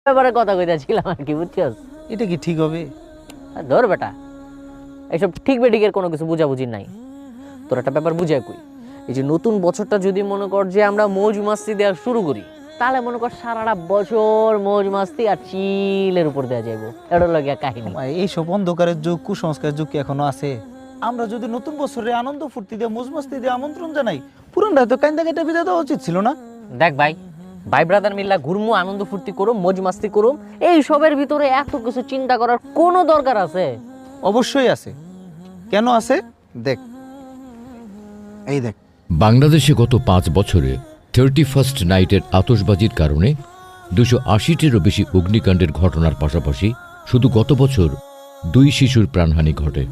ব্যাপারে কথা কইতাছিলাম আর কি, বুঝছস? এটা কি ঠিক হবে? ধর বেটা, এইসব ঠিক বেঠিকের কোনো কিছু বুঝাবুঝি নাই। তোর একটা ব্যাপার বুঝাই কই, এই যে নতুন বছরটা যদি মনে কর যে আমরা মৌজ মাস্তি দেওয়া শুরু করি, তাহলে মনে কর সারাটা বছর মৌজ মাস্তি আর চিলের উপর দেওয়া যাইব। এটা লাগে কাহিনী। এইসব অন্ধকারের যুগ, কুসংস্কারের যুগ কি এখনো আছে? আমরা যদি নতুন বছরে আনন্দ ফুর্তি দিয়ে মৌজ মাস্তি দিয়ে আমন্ত্রণ জানাই, পুরানটা তো কাইন্দা কেটে বিদায় দেওয়া উচিত ছিল না? দেখ ভাই, ভাই ব্রাদার মিল্লা ঘুরমু, আনন্দ ফুর্তি করুম, মৌজ মাস্তি করুম, এই সবের ভিতরে এত কিছু চিন্তা করার কোনো দরকার আছে? অবশ্যই আছে। কেন আছে দেখ, এই দেখ। বাংলাদেশে গত 5 বছরে 31st নাইটের আতশবাজির কারণে 280টিরও বেশি অগ্নিকাণ্ডের ঘটনার পাশাপাশি শুধু গত বছর 2 শিশুর প্রাণহানি ঘটে।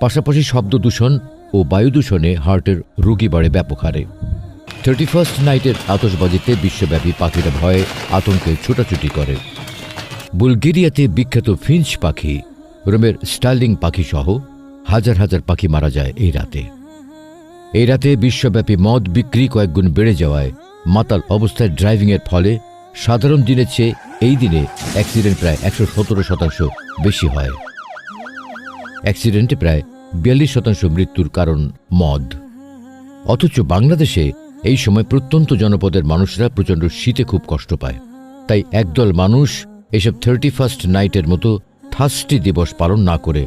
পাশাপাশি শব্দ দূষণ ও বায়ু দূষণে হার্টের রোগী বাড়ে ব্যাপক হারে। 31st নাইটের আতশবাজিতে বিশ্বব্যাপী পাখিরা ভয়ে আতঙ্কে ছোটাছুটি করে। বুলগেরিয়াতে বিখ্যাত ফিঞ্চ পাখি, রোমের স্টার্লিং পাখি সহ হাজার হাজার পাখি মারা যায় এই রাতে। এই রাতে বিশ্বব্যাপী মদ বিক্রি কয়েকগুণ বেড়ে যাওয়ায় মাতাল অবস্থায় ড্রাইভিংয়ের ফলে সাধারণ দিনের চেয়ে এই দিনে অ্যাক্সিডেন্ট প্রায় 117% বেশি হয়। অ্যাক্সিডেন্টে প্রায় 42% মৃত্যুর কারণ মদ। অথচ বাংলাদেশে এই সময় প্রত্যন্ত জনপদের মানুষরা প্রচণ্ড শীতে খুব কষ্ট পায়। তাই একদল মানুষ এসব 31st নাইটের মতো থার্স্টি দিবস পালন না করে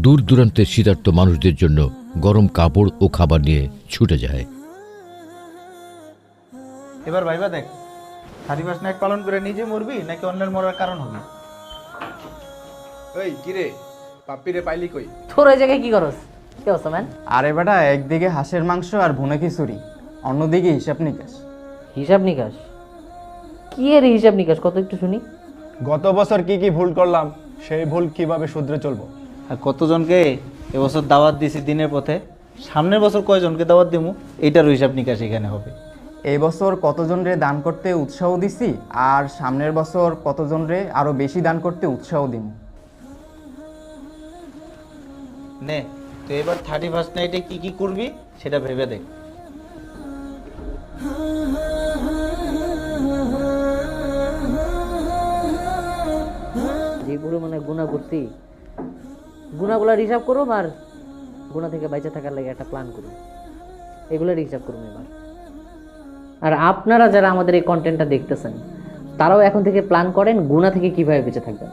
দূর দূরান্তের শীতার্ত মানুষদের জন্য গরম কাপড় ও খাবার নিয়ে ছুটে যায়। এবার ভাইবা দেখ, 31st নাইট পালন করে নিজে মরবি নাকি অন্যের মরার কারণ হবি? ওই কিরে, পাপ্পিরে পাইলি কই? তোর ওই জায়গায় কি করস? কি অবস্থা ম্যান? আরে বেটা, একদিকে হাঁসের মাংস আর ভুনা খিচুড়ি, অন্যদিকে হিসাব নিকাশ। হিসাব নিকাশ? কি এর হিসাব নিকাশ, কত একটু শুনি। গত বছর কি কি ভুল করলাম, সেই ভুল কিভাবে শুধরে চলবো। আর কতজনকে এবছর দাওয়াত দিছি দিনের পথে, সামনের বছর কয়জনকে দাওয়াত দিমু, এইটারও হিসাব নিকাশ এখানে হবে। এই বছর কতজনরে দান করতে উৎসাহ দিছি, আর সামনের বছর কতজনরে আরো বেশি দান করতে উৎসাহ দিম। নে তো এবার 31st নাইটে কি কি করবি সেটা ভেবে দেখ। যে পরিমাণে গুণা করছি, গুণাগুলার হিসাব করুম আর গুণা থেকে বাইচে থাকার লাগে একটা প্ল্যান করুম, এগুলোর হিসাব করুম এবার। আর আপনারা যারা আমাদের এই কন্টেন্টটা দেখতেছেন, তারাও এখন থেকে প্ল্যান করেন গুণা থেকে কিভাবে বেঁচে থাকবেন।